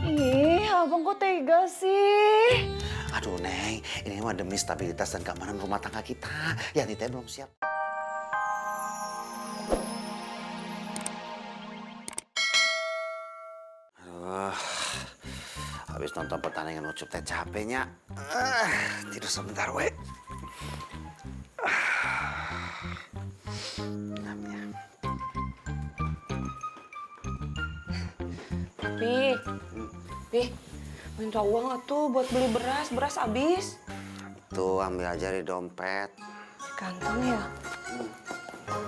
Ih, abang kok tega sih? Aduh Neng, ini mah demi stabilitas dan keamanan rumah tangga kita. Yanti teh belum siap. Aduh, habis nonton pertandingan Ucup teh capeknya. Tidur sebentar we. Pi, minta uang atuh buat beli beras, beras habis. Tuh ambil aja di dompet. Di kantong ya?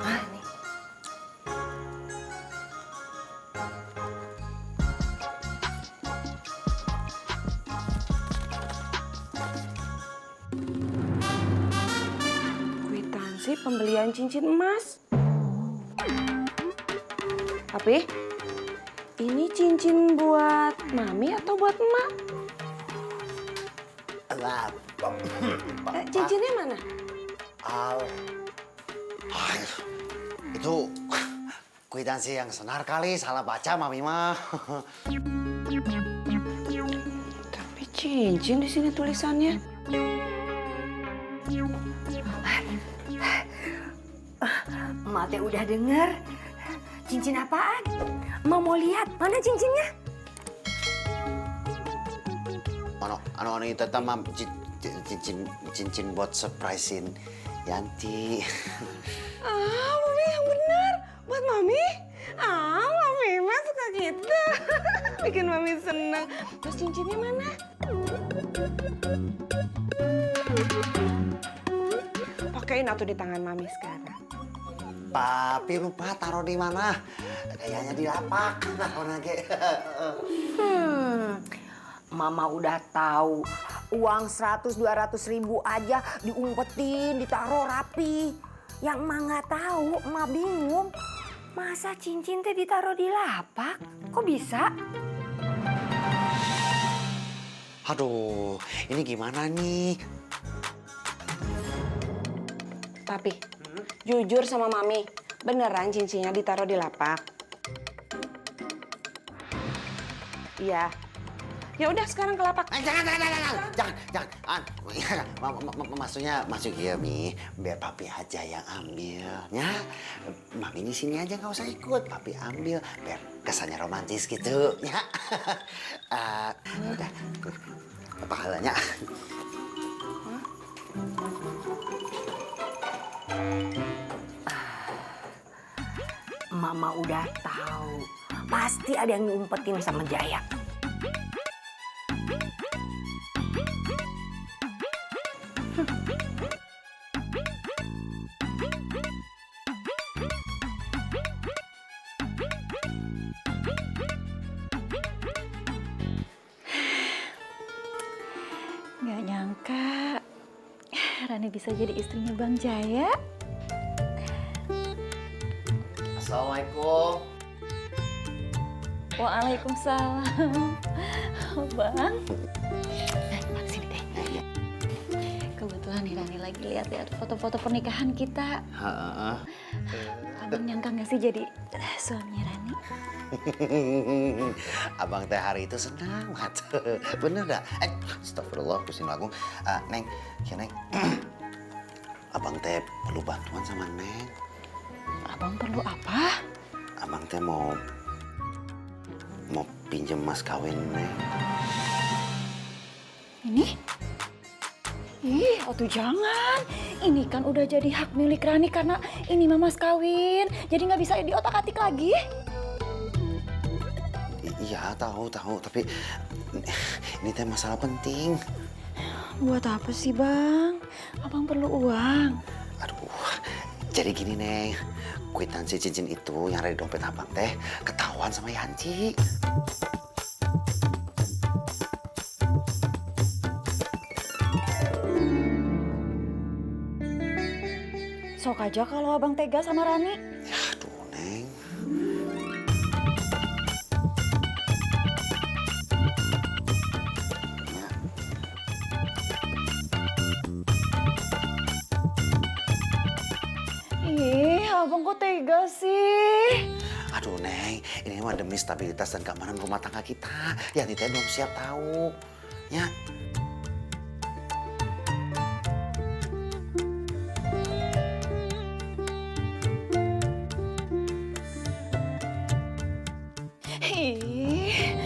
Ah, ini. Kwitansi pembelian cincin emas. Tapi, ini cincin buat mami atau buat emak? Cincinnya mana? Itu kwitansi yang senar kali, salah baca mami mah. Tapi cincin di sini tulisannya. Emak teh udah denger. Cincin apaan? Emak mau lihat. Mana cincinnya? Anu itu mah cincin buat surprisein Yanti. Ah, mami yang benar. Buat mami? Ah, mami mah suka gitu. Bikin mami senang. Terus cincinnya mana? Pakein atuh di tangan mami sekarang. Papi lupa taruh di mana? Kayaknya di lapak. Mama udah tahu. Uang 100-200 ribu aja diumpetin, ditaruh rapi. Yang emak nggak tahu, emak bingung. Masa cincin teh ditaruh di lapak? Kok bisa? Aduh, ini gimana nih? Papi, jujur sama mami, beneran cincinnya ditaruh di lapak? Iya. Ya udah sekarang ke lapak. Jangan. Maksudnya masuk ya Mi, biar papi aja yang ambil, ya. Mami di sini aja nggak usah ikut, papi ambil, biar kesannya romantis gitu, ya. Udah, apa halnya? Mama udah tahu. Pasti ada yang diumpetin sama Jaya. Nggak nyangka Rani bisa jadi istrinya Bang Jaya. Assalamualaikum. Waalaikumsalam. Bang. Bang sini deh. Kebetulan nih Rani lagi lihat-lihat foto-foto pernikahan kita. Abang nyangka nggak sih jadi suaminya Rani? Abang teh hari itu senang banget. Bener dah? Astagfirullah, pusing lagung. Neng, ya Neng. Abang teh perlu bantuan sama Neng. Abang perlu apa? Abang teh mau pinjem mas kawin Neng. Ini? Ih, atuh jangan. Ini kan udah jadi hak milik Rani karena ini mama kawin. Jadi nggak bisa diotak-atik lagi. Iya, tahu. Tapi ini teh masalah penting. Buat apa sih, Bang? Abang perlu uang. Aduh, jadi gini Neng. Kwitansi cincin itu yang ada di dompet abang teh ketahuan sama Yanci. Sok aja kalau abang tega sama Rani. Ya, aduh Neng. Ya. Ih, abang kok tega sih? Aduh Neng, ini mah demi stabilitas dan keamanan rumah tangga kita. Yanti teh belum siap tahu. Ya. Ih,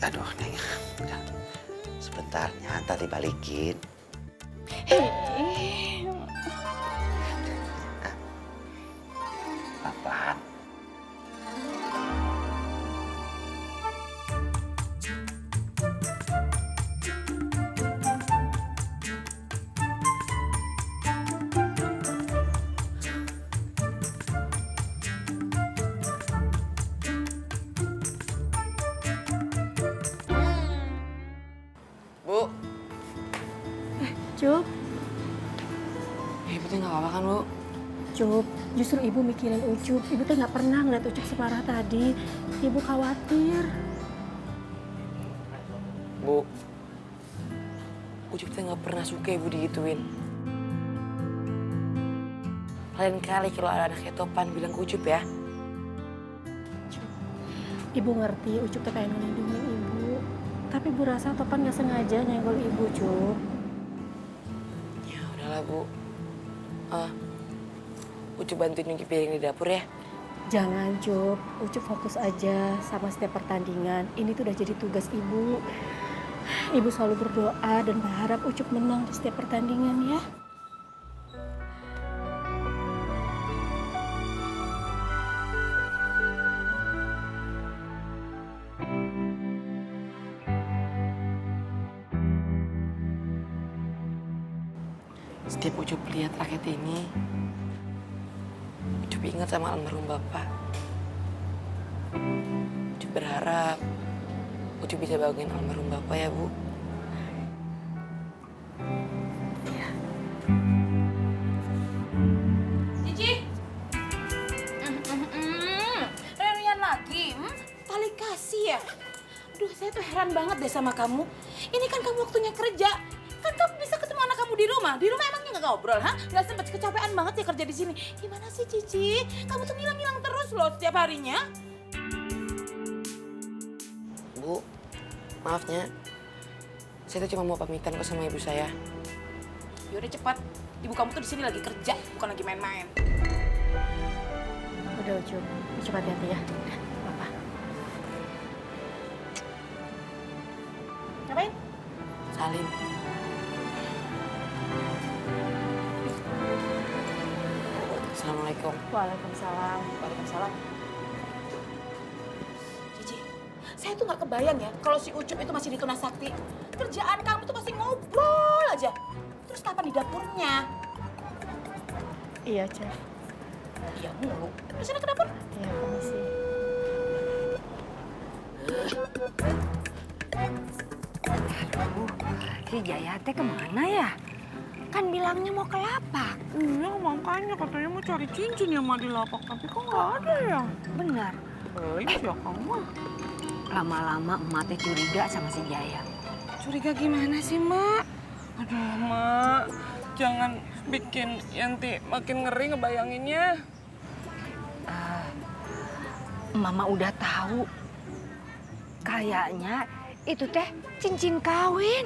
Aduh Neng, udah. Sebentarnya ntar dibalikin. ih. Pelan-pelan. Bu, Cup, ibu tuh nggak apa-apa kan bu? Cup, justru ibu mikirin Ucup. Ibu tuh nggak pernah ngeliat Ucup separah tadi. Ibu khawatir. Bu, Ucup tuh nggak pernah suka ibu digituin. Lain kali kalau ada anaknya Topan bilang ke Ucup ya. Ibu ngerti Ucup tuh pengen melindungi ibu. Tapi ibu rasa Topan nggak sengaja nyenggol ibu, Cup. Ya udahlah bu. Ucup bantuin nyuci piring di dapur ya. Jangan, Cup. Ucup fokus aja sama setiap pertandingan. Ini tuh udah jadi tugas ibu. Ibu selalu berdoa dan berharap Ucup menang di setiap pertandingan ya. Setiap Ucup lihat raket ini, Ucup ingat sama almarhum bapak. Ucup berharap Ucup bisa bahagiain almarhum bapak ya bu. Cici, reunian lagi, tali kasih ya. Aduh, saya tuh heran banget deh sama kamu. Ini kan kamu waktunya kerja, kan kamu bisa ketemu anak kamu di rumah. Di rumah emangnya nggak ngobrol, ha? Nggak sempet kecapean banget ya kerja di sini. Gimana sih Cici? Kamu tuh ngilang-ngilang terus loh setiap harinya. Bu, maafnya, saya tuh cuma mau pamitan kok sama ibu saya. Yaudah cepat, ibu kamu tuh di sini lagi kerja, bukan lagi main-main. Udah, Ucup. Ucup hati-hati ya. Papa. Ngapain? Salim. Assalamualaikum. Waalaikumsalam. Waalaikumsalam. Cici, saya tuh nggak kebayang ya kalau si Ucup itu masih di Tuna Sakti. Kerjaan kamu tuh pasti ngobrol aja. Terus kapan di dapurnya? Iya, Chef. Iya mulu. Terus sana ke dapur. Iya, permisi. Si Jaya teh kemana ya? Kan bilangnya mau ke lapak. Iya, makanya katanya mau cari cincin yang mah di lapak, tapi kok nggak ada ya? Benar. Baik ya kamu. Lama-lama emak teh curiga sama si Jaya. Curiga gimana sih, Mak? Aduh, Mak. Jangan bikin Yanti makin ngeri ngebayanginnya. Mama udah tahu. Kayaknya itu teh cincin kawin.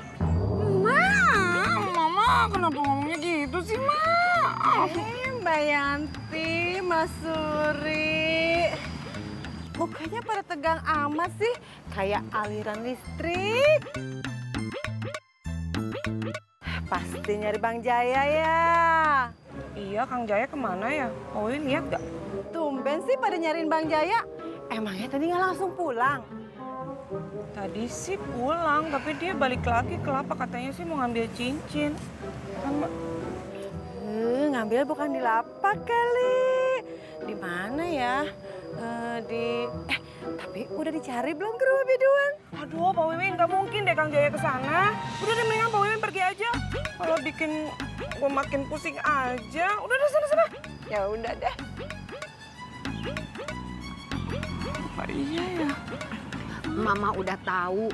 Mama, kenapa ngomongnya gitu sih, Mak? Mbak Yanti, Mas Suri. Mukanya pada tegang amat sih, kayak aliran listrik. Pasti nyari Bang Jaya ya. Iya, Kang Jaya kemana ya? Oh, lihat gak? Tumben sih pada nyariin Bang Jaya. Emangnya tadi nggak langsung pulang? Tadi sih pulang, tapi dia balik lagi ke lapak. Katanya sih mau ngambil cincin. Kan, Mbak? Ngambil bukan di lapak kali. Di mana ya? Tapi udah dicari belum ke rumah biduan? Aduh, Pak Wiwin, nggak mungkin deh Kang Jaya ke sana. Udah deh, mendingan Pak Wiwin pergi aja. Kalau bikin gue makin pusing aja. Udah deh, sana-sana. Ya udah deh. Apa iya ya? Mama udah tahu.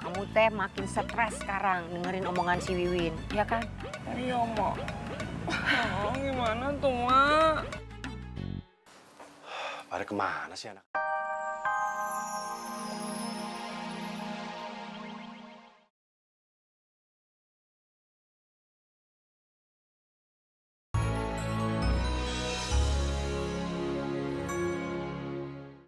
Kamu teh makin stres sekarang dengerin omongan si Wiwin, ya kan? Iya, Mak. Oh, gimana tuh, Mak? Pada kemana sih anak?